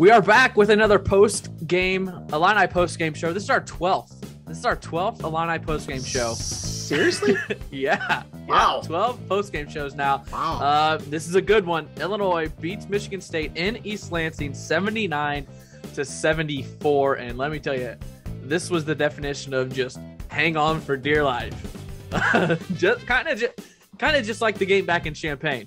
We are back with another post-game Illini post-game show. This is our 12th. This is our 12th Illini post-game show. Seriously? Yeah. Wow. 12 post-game shows now. Wow. This is a good one. Illinois beats Michigan State in East Lansing 79-74. And let me tell you, this was the definition of just hang on for dear life. just kind of just like the game back in Champaign.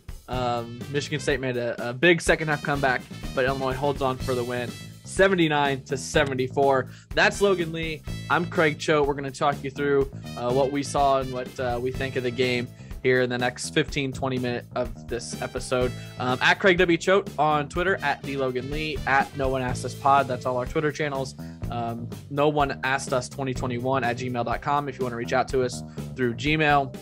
Michigan State made a big second half comeback, but Illinois holds on for the win 79-74. That's Logan Lee. I'm Craig Choate. We're going to talk you through what we saw and what we think of the game here in the next 15-20 minutes of this episode. At Craig W. Choate on Twitter, at DLoganLee, at No One Asked Us Pod. That's all our Twitter channels. No One Asked Us 2021 at gmail.com if you want to reach out to us through Gmail.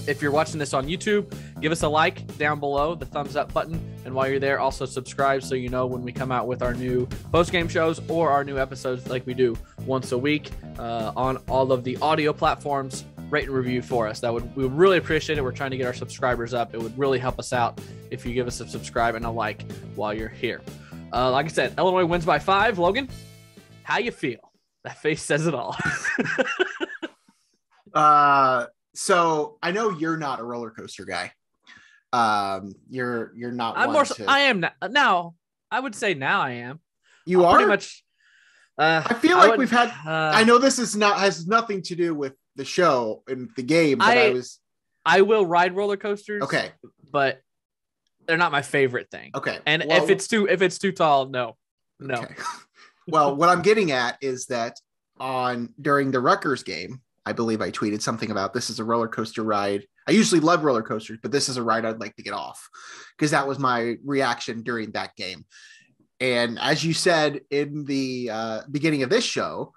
If you're watching this on YouTube, give us a like down below, the thumbs up button. And while you're there, also subscribe so you know when we come out with our new post-game shows or our new episodes like we do once a week on all of the audio platforms. Rate and review for us. We would really appreciate it. We're trying to get our subscribers up. It would really help us out if you give us a subscribe and a like while you're here. Like I said, Illinois wins by 5. Logan, how you feel? That face says it all. So I know you're not a roller coaster guy. You're not. I am now. I would say now I am. You are pretty much. I feel like we've had. I know this has nothing to do with the show and the game. But I will ride roller coasters. Okay, but they're not my favorite thing. Okay, and if it's too tall, no. Okay. Well, what I'm getting at is that during the Rutgers game, I believe I tweeted something about this is a roller coaster ride. I usually love roller coasters, but this is a ride I'd like to get off, because that was my reaction during that game. And as you said in the beginning of this show,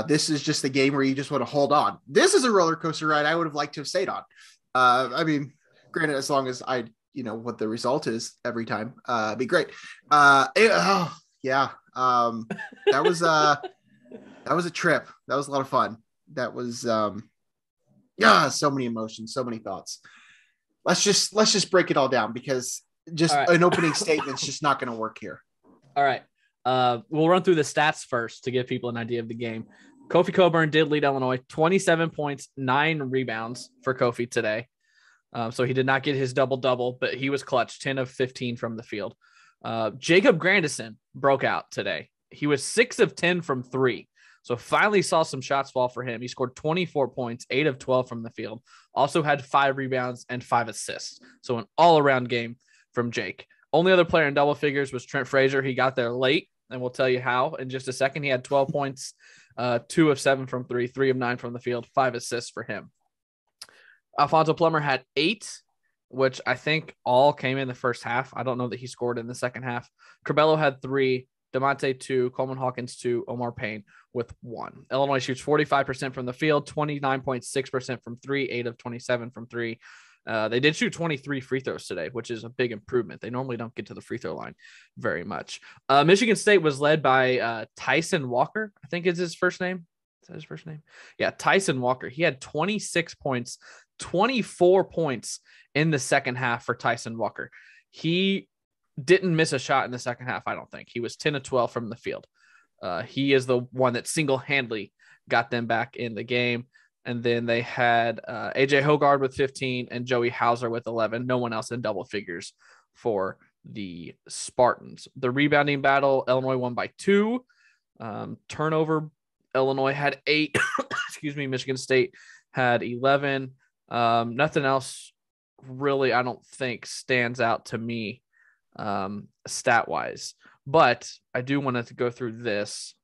this is just a game where you just want to hold on. This is a roller coaster ride I would have liked to have stayed on. I mean, granted, as long as what the result is every time, it'd be great. That was a trip. That was a lot of fun. That was so many emotions, so many thoughts. Let's just break it all down, because an opening statement's just not going to work here. All right. We'll run through the stats first to give people an idea of the game. Kofi Cockburn did lead Illinois, 27 points, 9 rebounds for Kofi today. So he did not get his double-double, but he was clutch, 10 of 15 from the field. Jacob Grandison broke out today. He was 6 of 10 from 3. So finally saw some shots fall for him. He scored 24 points, 8 of 12 from the field. Also had 5 rebounds and 5 assists. So an all-around game from Jake. Only other player in double figures was Trent Frazier. He got there late, and we'll tell you how in just a second. He had 12 points, 2 of 7 from 3, 3 of 9 from the field, 5 assists for him. Alfonso Plummer had 8, which I think all came in the first half. I don't know that he scored in the second half. Corbello had 3, DeMonte 2, Coleman Hawkins 2, Omar Payne with 1. Illinois shoots 45% from the field, 29.6% from 3, 8 of 27 from 3. They did shoot 23 free throws today, which is a big improvement. They normally don't get to the free throw line very much. Michigan State was led by Tyson Walker, I think is his first name. Is that his first name? Yeah, Tyson Walker. He had 26 points, 24 points in the second half for Tyson Walker. He didn't miss a shot in the second half, I don't think. He was 10 of 12 from the field. He is the one that single-handedly got them back in the game. And then they had AJ Hogard with 15 and Joey Hauser with 11. No one else in double figures for the Spartans. The rebounding battle, Illinois won by 2. Turnover, Illinois had 8. Excuse me, Michigan State had 11. Nothing else really, I don't think, stands out to me stat-wise. But I do want to go through this.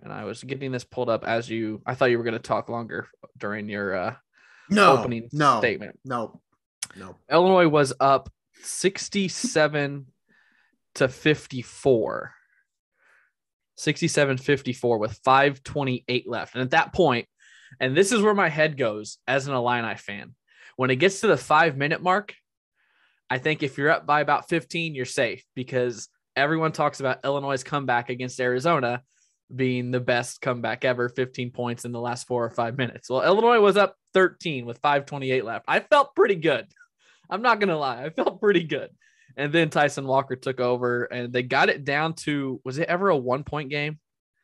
And I was getting this pulled up I thought you were going to talk longer during your opening statement. No. Illinois was up 67-54. 67-54 with 5:28 left. And at that point, and this is where my head goes as an Illini fan, when it gets to the 5-minute mark, I think if you're up by about 15, you're safe, because everyone talks about Illinois' comeback against Arizona being the best comeback ever, 15 points in the last 4 or 5 minutes. Well, Illinois was up 13 with 5:28 left. I felt pretty good. I'm not going to lie. I felt pretty good. And then Tyson Walker took over, and they got it down to, was it ever a 1-point game?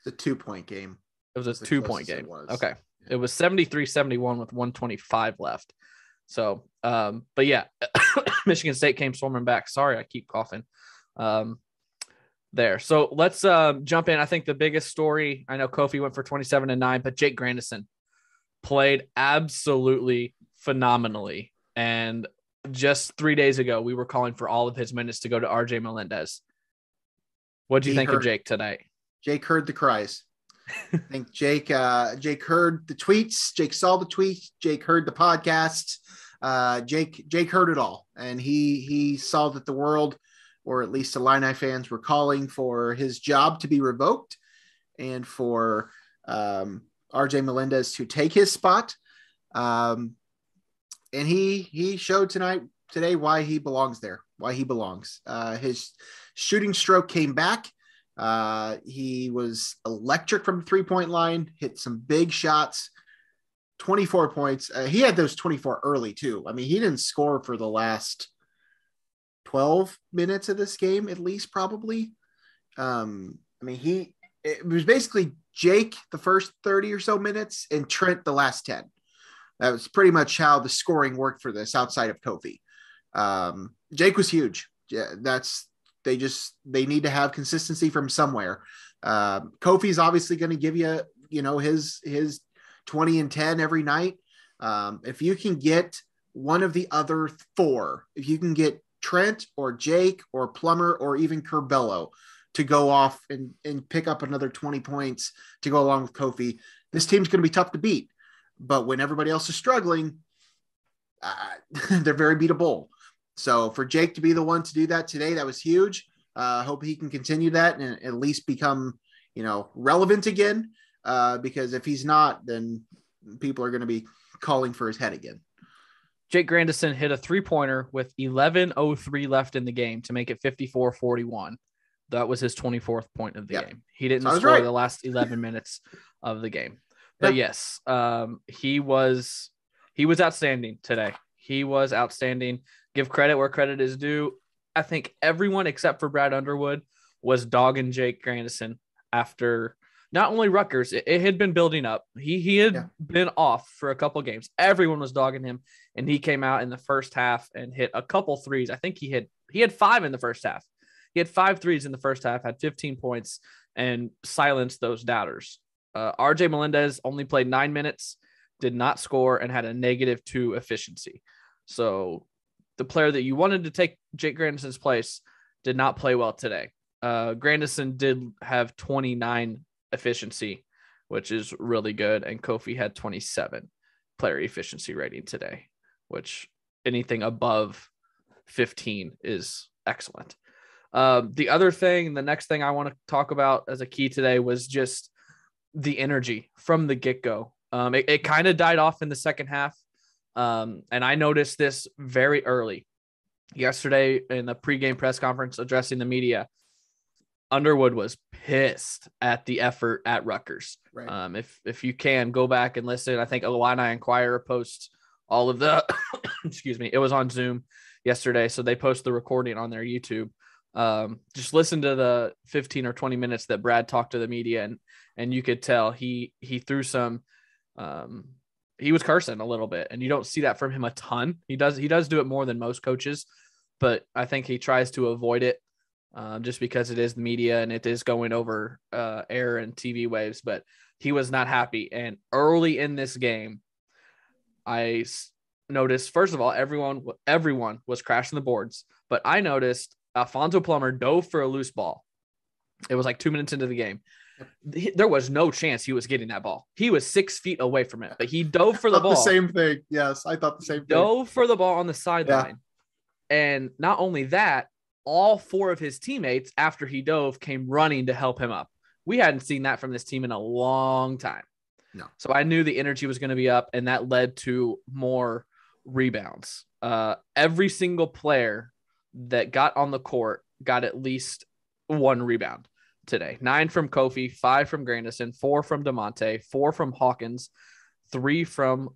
It's a 2-point game. It was a 2-point game. Okay. Yeah. It was 73-71 with 125 left. So, but yeah, Michigan State came storming back. Sorry, I keep coughing there. So let's jump in. I think the biggest story, I know Kofi went for 27-9, but Jake Grandison played absolutely phenomenally. And just 3 days ago, we were calling for all of his minutes to go to RJ Melendez. What do you think of Jake tonight? Jake heard the cries. I think Jake heard the tweets. Jake saw the tweets. Jake heard the podcast. Jake heard it all, and he saw that the world, or at least the Illini fans, were calling for his job to be revoked and for RJ Melendez to take his spot. And he showed today why he belongs there, why he belongs. His shooting stroke came back. He was electric from the 3-point line, hit some big shots, 24 points. He had those 24 early too. I mean, he didn't score for the last 12 minutes of this game, at least probably. It was basically Jake the first 30 or so minutes and Trent the last 10. That was pretty much how the scoring worked for this outside of Kofi. Jake was huge. Yeah, they need to have consistency from somewhere. Kofi's obviously going to give you, his 20 and 10 every night. If you can get one of the other four, if you can get Trent or Jake or Plummer or even Curbelo to go off and pick up another 20 points to go along with Kofi, this team's going to be tough to beat. But when everybody else is struggling, they're very beatable. So for Jake to be the one to do that today, that was huge. Hope he can continue that and at least become, relevant again. Because if he's not, then people are going to be calling for his head again. Jake Grandison hit a 3-pointer with 11:03 left in the game to make it 54-41. That was his 24th point of the game. He didn't score the last 11 minutes of the game. But yes, he was outstanding today. He was outstanding. Give credit where credit is due. I think everyone except for Brad Underwood was dogging Jake Grandison after not only Rutgers, it had been building up. He had been off for a couple games. Everyone was dogging him, and he came out in the first half and hit a couple threes. I think he had 5 in the first half. He had 5 threes in the first half, had 15 points, and silenced those doubters. RJ Melendez only played 9 minutes, did not score, and had a -2 efficiency. So the player that you wanted to take Jake Grandison's place did not play well today. Grandison did have 29 efficiency, which is really good. And Kofi had 27 player efficiency rating today, which anything above 15 is excellent. The other thing, the next thing I want to talk about as a key today was just the energy from the get-go. It kind of died off in the second half. And I noticed this very early. Yesterday in the pregame press conference addressing the media, Underwood was pissed at the effort at Rutgers. Right. If you can go back and listen, I think Illini Inquirer posts all of the, excuse me, it was on Zoom yesterday. So they post the recording on their YouTube. Just listen to the 15 or 20 minutes that Brad talked to the media, and you could tell he threw some, he was cursing a little bit, and you don't see that from him a ton. He does do it more than most coaches, but I think he tries to avoid it just because it is the media and it is going over air and TV waves. But he was not happy. And early in this game, I noticed, first of all, everyone was crashing the boards, but I noticed Alfonso Plummer dove for a loose ball. It was like 2 minutes into the game. There was no chance he was getting that ball. He was 6 feet away from it, but he dove for the ball. The same thing. Yes, I thought the same thing. Dove for the ball on the sideline. Yeah. And not only that, all 4 of his teammates, after he dove, came running to help him up. We hadn't seen that from this team in a long time. No. So I knew the energy was going to be up, and that led to more rebounds. Every single player that got on the court got at least 1 rebound today. 9 from Kofi, 5 from Grandison, 4 from DeMonte, 4 from Hawkins, 3 from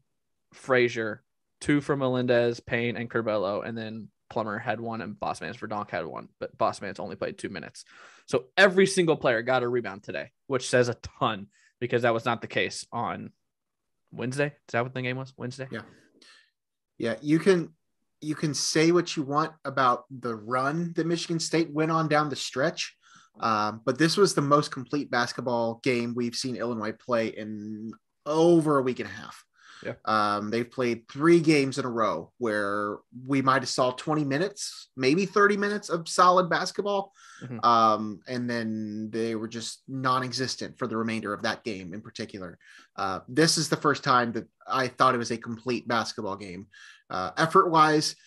Frazier, 2 from Melendez, Payne, and Curbelo, and then Plummer had one and Bossman's Verdonk had one, but Bossman's only played 2 minutes. So every single player got a rebound today, which says a ton because that was not the case on Wednesday. Is that what the game was? Wednesday? Yeah. Yeah. You can say what you want about the run that Michigan State went on down the stretch. But this was the most complete basketball game we've seen Illinois play in over a week and a half. Yeah. They've played 3 games in a row where we might have saw 20 minutes, maybe 30 minutes of solid basketball. Mm-hmm. And then they were just non-existent for the remainder of that game in particular. This is the first time that I thought it was a complete basketball game. Effort-wise,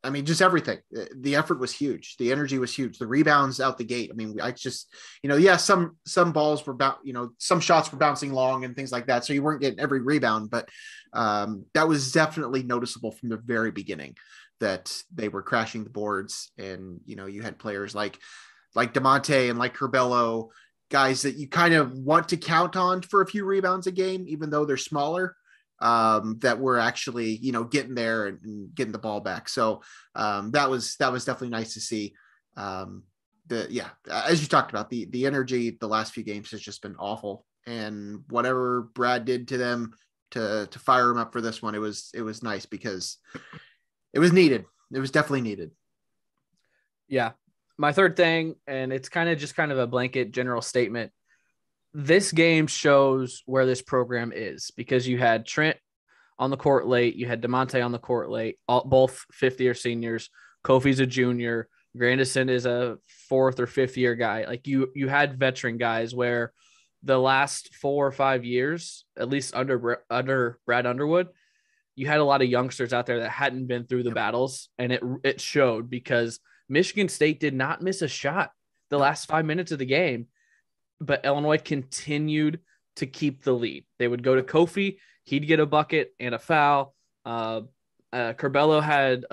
I mean, just everything. The effort was huge. The energy was huge. The rebounds out the gate. I mean, I just, some balls were some shots were bouncing long and things like that. So you weren't getting every rebound, but that was definitely noticeable from the very beginning that they were crashing the boards. And, you had players like DeMonte and like Curbelo, guys that you kind of want to count on for a few rebounds a game, even though they're smaller. That were actually, getting there and getting the ball back. So that was definitely nice to see. As you talked about, the energy the last few games has just been awful. And whatever Brad did to them to fire him up for this one, it was nice because it was needed. It was definitely needed. Yeah. My third thing, and it's kind of a blanket general statement. This game shows where this program is because you had Trent on the court late. You had DeMonte on the court late, both fifth-year seniors. Kofi's a junior. Grandison is a 4th or 5th-year guy. Like you had veteran guys where the last 4 or 5 years, at least under Brad Underwood, you had a lot of youngsters out there that hadn't been through the battles, and it showed because Michigan State did not miss a shot the last 5 minutes of the game. But Illinois continued to keep the lead. They would go to Kofi. He'd get a bucket and a foul. Curbelo had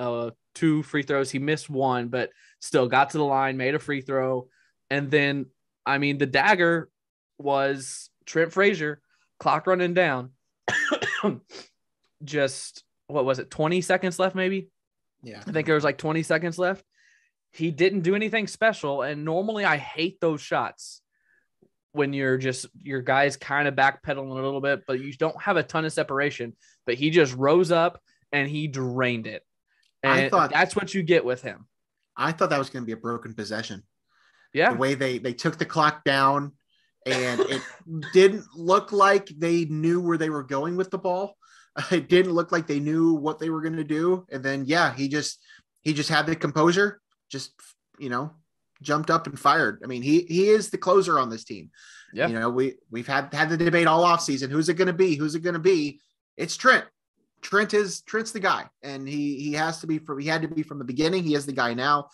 2 free throws. He missed 1, but still got to the line, made a free throw. And then, the dagger was Trent Frazier, clock running down. Just, what was it, 20 seconds left maybe? Yeah. I think there was like 20 seconds left. He didn't do anything special. And normally I hate those shots when your guys kind of backpedaling a little bit, but you don't have a ton of separation. But he just rose up and he drained it. And I thought that's what you get with him. I thought that was going to be a broken possession. Yeah. The way they took the clock down and it didn't look like they knew where they were going with the ball. It didn't look like they knew what they were going to do. And then, he just had the composure, just, jumped up and fired. I mean, he is the closer on this team. Yeah. We've had the debate all off season. Who's it going to be? It's Trent. Trent's the guy. And he had to be from the beginning. He is the guy now.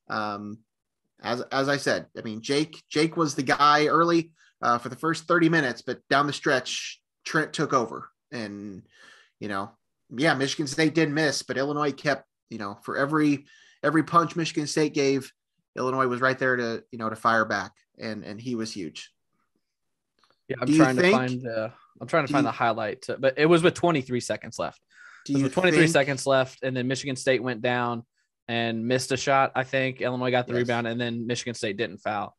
As I said, Jake was the guy early for the first 30 minutes, but down the stretch, Trent took over. And, Michigan State didn't miss, but Illinois kept, for every punch Michigan State gave, Illinois was right there to fire back, and he was huge. Yeah, I'm trying to find the highlight, but it was with 23 seconds left. With 23 seconds left, and then Michigan State went down and missed a shot. I think Illinois got the rebound, and then Michigan State didn't foul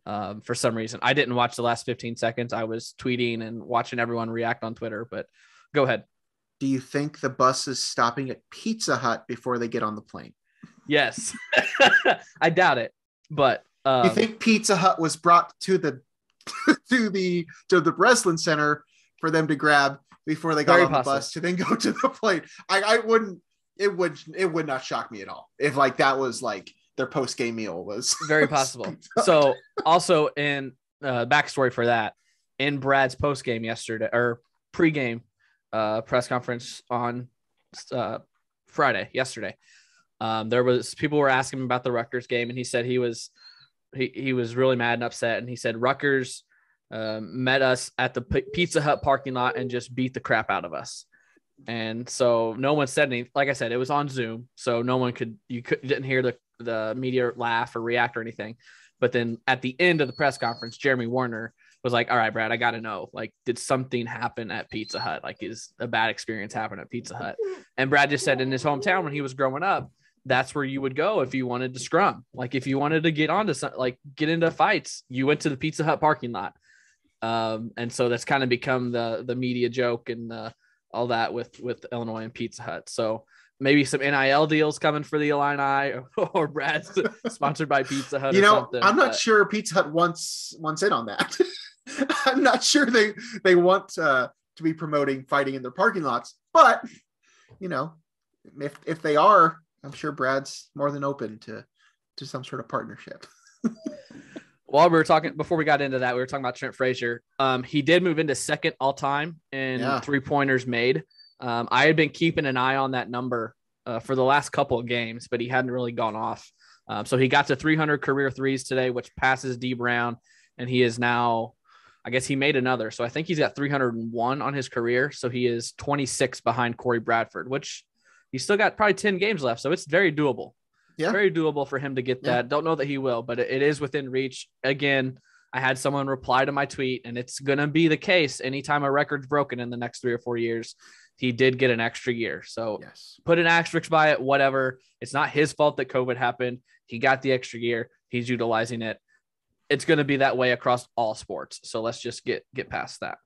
for some reason. I didn't watch the last 15 seconds. I was tweeting and watching everyone react on Twitter, but go ahead. Do you think the bus is stopping at Pizza Hut before they get on the plane? Yes. I doubt it, but you think Pizza Hut was brought to the Breslin Center for them to grab before they got on the bus to then go to the plane? It would not shock me at all if that was their post-game meal was very possible. So also in backstory for that, in Brad's post-game yesterday or pre-game press conference on Friday yesterday, people were asking him about the Rutgers game, and he said he was really mad and upset. And he said Rutgers met us at the Pizza Hut parking lot and just beat the crap out of us. And so no one said anything. Like I said, it was on Zoom, so no one you didn't hear the media laugh or react or anything. But then at the end of the press conference, Jeremy Warner was like, all right, Brad, I got to know, like, did something happen at Pizza Hut? Like, is a bad experience happen at Pizza Hut? And Brad just said in his hometown when he was growing up, that's where you would go if you wanted to scrum. Like, if you wanted to get onto some, like, get into fights, you went to the Pizza Hut parking lot. And so that's kind of become the media joke and all that with Illinois and Pizza Hut. So maybe some NIL deals coming for the Illini, or Brad's sponsored by Pizza Hut. I'm not sure Pizza Hut wants in on that. I'm not sure they want to be promoting fighting in their parking lots, but if they are, I'm sure Brad's more than open to some sort of partnership. While we were talking, before we got into that, we were talking about Trent Frazier. He did move into second all time in 3-pointers made. I had been keeping an eye on that number for the last couple of games, but he hadn't really gone off. So he got to 300 career threes today, which passes D Brown, and he is now, I guess he made another. So I think he's got 301 on his career. So he is 26 behind Corey Bradford, which he's still got probably 10 games left. So it's very doable. Yeah. Very doable for him to get that. Don't know that he will, but it is within reach. Again, I had someone reply to my tweet, and it's going to be the case anytime a record's broken in the next 3 or 4 years. He did get an extra year. So put an asterisk by it, whatever. It's not his fault that COVID happened. He got the extra year. He's utilizing it. It's going to be that way across all sports. So let's just get past that.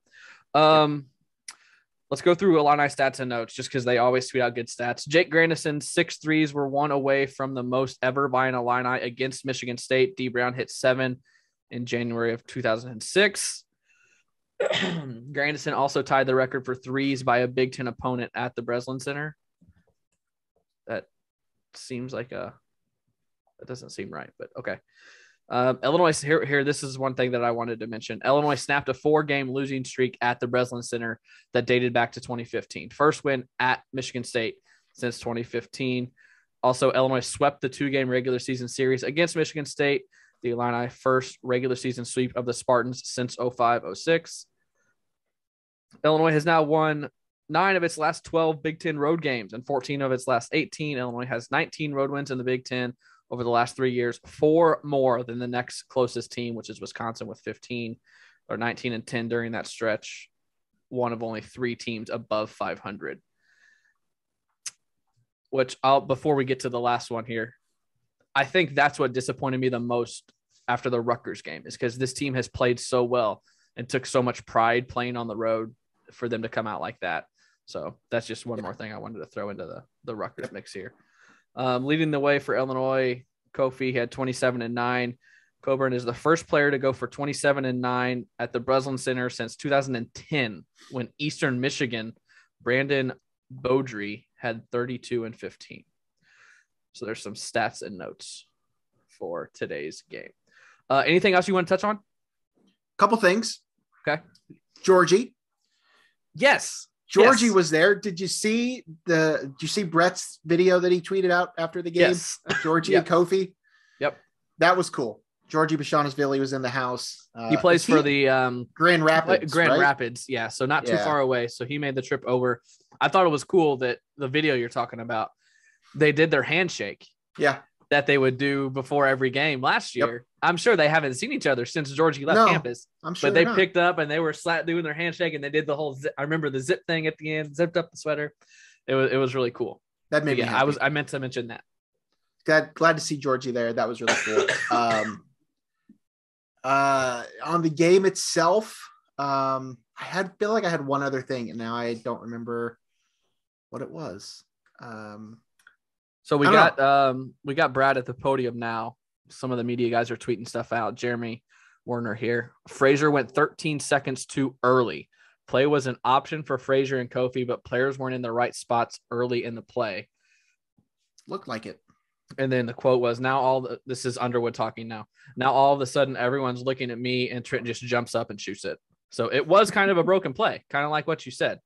Let's go through Illini stats and notes just because they always tweet out good stats. Jake Grandison's 6 threes were one away from the most ever by an Illini against Michigan State. D Brown hit 7 in January of 2006. Grandison also tied the record for threes by a Big Ten opponent at the Breslin Center. That seems like that doesn't seem right, but okay. Illinois here. This is one thing that I wanted to mention. Illinois snapped a 4-game losing streak at the Breslin Center that dated back to 2015. First win at Michigan State since 2015. Also, Illinois swept the 2-game regular season series against Michigan State. The Illini first regular season sweep of the Spartans since 05-06. Illinois has now won 9 of its last 12 Big Ten road games and 14 of its last 18. Illinois has 19 road wins in the Big Ten over the last 3 years, 4 more than the next closest team, which is Wisconsin with 15, or 19-10 during that stretch. One of only 3 teams above 500. Which before we get to the last one here, I think that's what disappointed me the most after the Rutgers game, is because this team has played so well and took so much pride playing on the road for them to come out like that. So that's just one more thing I wanted to throw into the Rutgers mix here. Leading the way for Illinois, Kofi had 27 and 9. Cockburn is the first player to go for 27 and 9 at the Breslin Center since 2010, when Eastern Michigan, Brandon Beaudry, had 32 and 15. So there's some stats and notes for today's game. Anything else you want to touch on? Couple things. Okay. Georgie. Yes. Georgie was there. Did you see Brett's video that he tweeted out after the game? Yes. Georgie and Kofi. Yep. That was cool. Georgie Bashanesvili was in the house. He plays for the Grand Rapids. Rapids. Yeah. So not too far away. So he made the trip over. I thought it was cool that the video you're talking about, they did their handshake. Yeah. That they would do before every game last year. Yep. I'm sure they haven't seen each other since Georgie left campus. I'm sure, but they picked up and they were doing their handshake, and they did the whole I remember the zip thing at the end, zipped up the sweater. It was really cool. That made me happy. I meant to mention that. Glad to see Georgie there. That was really cool. On the game itself, I feel like I had one other thing, and now I don't remember what it was. So we got Brad at the podium now. Some of the media guys are tweeting stuff out. Jeremy Werner here. Frazier went 13 seconds too early. Play was an option for Frazier and Kofi, but players weren't in the right spots early in the play. Looked like it. And then the quote was, this is Underwood talking now. Now all of a sudden everyone's looking at me, and Trent just jumps up and shoots it. So it was kind of a broken play, kind of like what you said.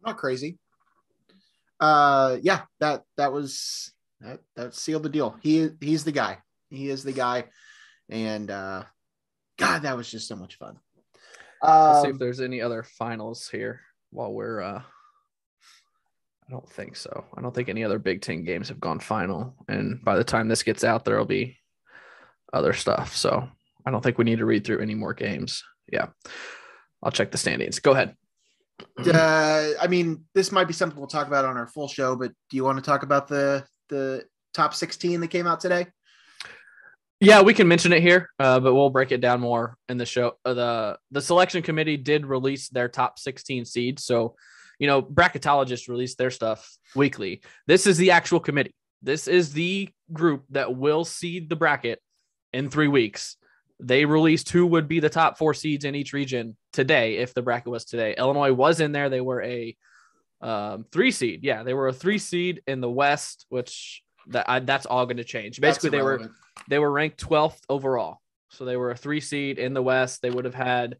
Not crazy. That sealed the deal. He's the guy. He is the guy. And God, that was just so much fun. Let's see if there's any other finals here while we're I don't think so. I don't think any other Big Ten games have gone final. And by the time this gets out, there'll be other stuff. So I don't think we need to read through any more games. Yeah. I'll check the standings. Go ahead. I mean, this might be something we'll talk about on our full show, but do you want to talk about the top 16 that came out today? Yeah, we can mention it here, but we'll break it down more in the show. The selection committee did release their top 16 seeds. So, bracketologists release their stuff weekly. This is the actual committee. This is the group that will seed the bracket in 3 weeks. They released who would be the top 4 seeds in each region today if the bracket was today. Illinois was in there. They were a 3 seed. Yeah, they were a 3 seed in the West, which that's all going to change. Basically, they were ranked 12th overall. So they were a 3 seed in the West. They would have had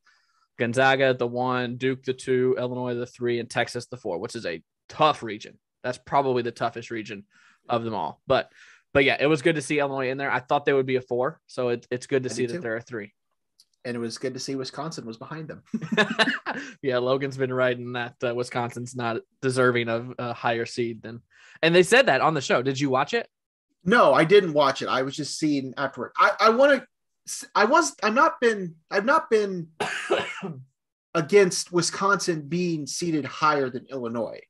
Gonzaga at the 1, Duke the 2, Illinois the 3, and Texas the 4, which is a tough region. That's probably the toughest region of them all. But yeah, it was good to see Illinois in there. I thought they would be a 4, so it's good to see that they're a 3. And it was good to see Wisconsin was behind them. Yeah, Logan's been writing that Wisconsin's not deserving of a higher seed than. And they said that on the show. Did you watch it? No, I didn't watch it. I was just seeing afterward. I've not been against Wisconsin being seated higher than Illinois.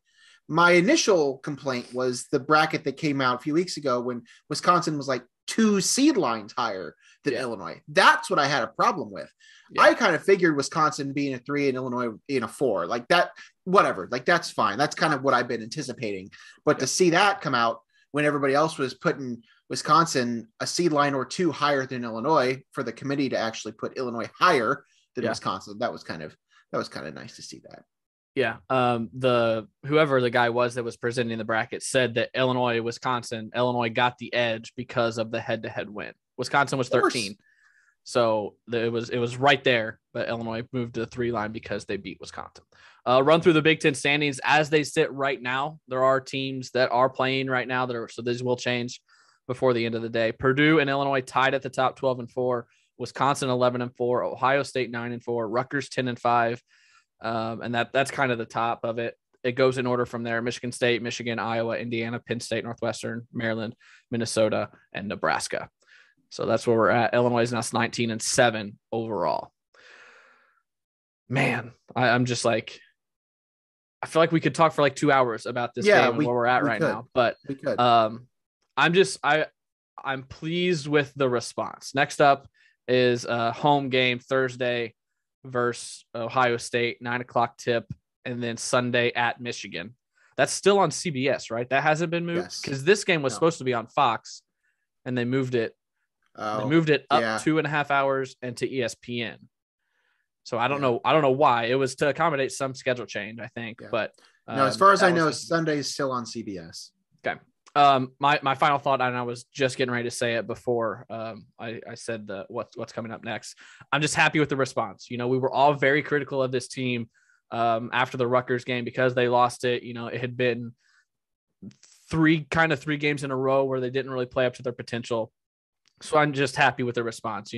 My initial complaint was the bracket that came out a few weeks ago when Wisconsin was like 2 seed lines higher than Illinois. That's what I had a problem with. Yeah. I kind of figured Wisconsin being a 3 and Illinois being a 4, like that, whatever, like that's fine. That's kind of what I've been anticipating. But to see that come out when everybody else was putting Wisconsin a seed line or 2 higher than Illinois, for the committee to actually put Illinois higher than Wisconsin, that was kind of nice to see that. Yeah. Whoever the guy was that was presenting the bracket said that Illinois got the edge because of the head-to-head win. Wisconsin was 13. So it was right there, but Illinois moved to the 3 line because they beat Wisconsin. Run through the Big Ten standings as they sit right now. There are teams that are playing right now so these will change before the end of the day. Purdue and Illinois tied at the top 12-4, Wisconsin 11-4, Ohio State 9-4, Rutgers 10-5. And that's kind of the top of it. It goes in order from there: Michigan State, Michigan, Iowa, Indiana, Penn State, Northwestern, Maryland, Minnesota, and Nebraska. So that's where we're at. Illinois is now 19-7 overall. Man, I'm just like, I feel like we could talk for like 2 hours about this game and where we're at right now. But I'm pleased with the response. Next up is a home game Thursday versus Ohio State, 9:00 tip, and then Sunday at Michigan. That's still on CBS, right? That hasn't been moved because this game was supposed to be on Fox, and they moved it. They moved it up 2.5 hours and to ESPN. So I don't know why. It was to accommodate some schedule change, I think. Yeah. But no, as far as I know, Sunday is still on CBS. Okay. My final thought, and I was just getting ready to say it before I said what's coming up next. I'm just happy with the response. We were all very critical of this team after the Rutgers game because they lost it. It had been three games in a row where they didn't really play up to their potential. So I'm just happy with the response.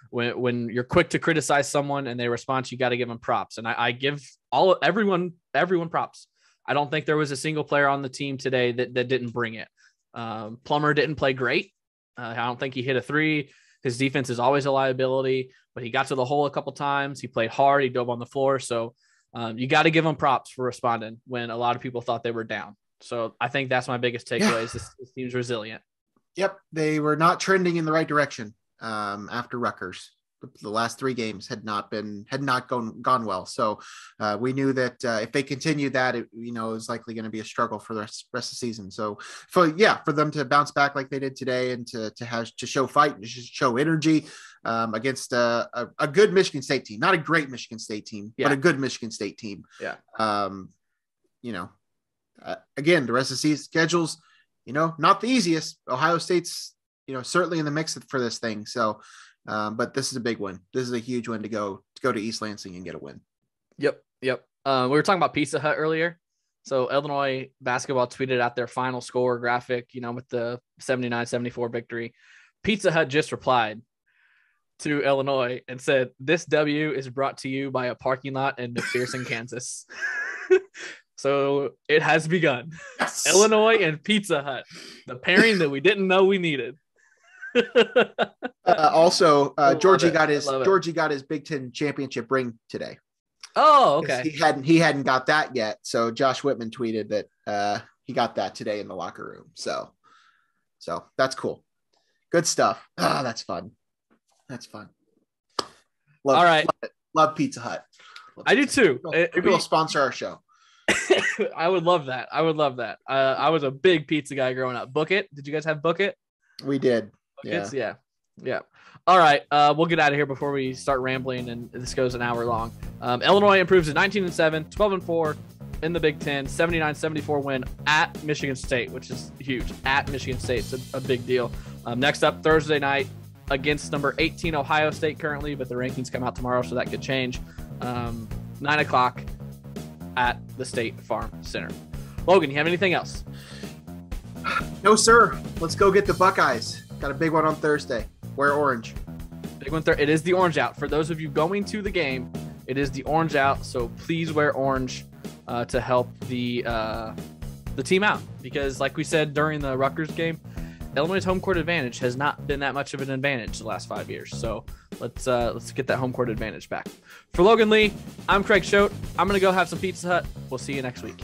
When you're quick to criticize someone and they respond, you got to give them props. And I give everyone props. I don't think there was a single player on the team today that didn't bring it. Plummer didn't play great. I don't think he hit a 3. His defense is always a liability, but he got to the hole a couple times. He played hard. He dove on the floor. So you got to give him props for responding when a lot of people thought they were down. So I think that's my biggest takeaway is this team's resilient. Yep. They were not trending in the right direction after Rutgers. The last 3 games had not gone well. So we knew that if they continued that, it was likely going to be a struggle for the rest of the season. So for them to bounce back like they did today and to show fight and show energy against a good Michigan State team, not a great Michigan State team, but a good Michigan State team. Yeah. Again, the rest of the season schedules, not the easiest. Ohio State's, certainly in the mix for this thing. So, but this is a big one. This is a huge one to go to East Lansing and get a win. Yep. We were talking about Pizza Hut earlier. So Illinois basketball tweeted out their final score graphic, with the 79-74 victory. Pizza Hut just replied to Illinois and said, "This W is brought to you by a parking lot in McPherson, Kansas." So it has begun. Yes. Illinois and Pizza Hut, the pairing that we didn't know we needed. Also, Georgie got his Big Ten championship ring today. Oh, okay. He hadn't got that yet. So Josh Whitman tweeted that he got that today in the locker room. So that's cool. Good stuff. That's fun. All right. Love Pizza Hut. I do too. Maybe we'll sponsor our show. I would love that. I was a big pizza guy growing up. Book It. Did you guys have Book It? We did. Yeah. All right. We'll get out of here before we start rambling, and this goes an hour long. Illinois improves to 19-7, 12-4 in the Big Ten, 79-74 win at Michigan State, which is huge. At Michigan State, it's a big deal. Next up, Thursday night against number 18 Ohio State currently, but the rankings come out tomorrow, so that could change. 9:00 at the State Farm Center. Logan, you have anything else? No, sir. Let's go get the Buckeyes. Got a big one on Thursday. Wear orange. Big one. It is the orange out. For those of you going to the game, it is the orange out. So please wear orange to help the team out. Because like we said during the Rutgers game, Illinois' home court advantage has not been that much of an advantage the last 5 years. So let's get that home court advantage back. For Logan Lee, I'm Craig Choate. I'm going to go have some Pizza Hut. We'll see you next week.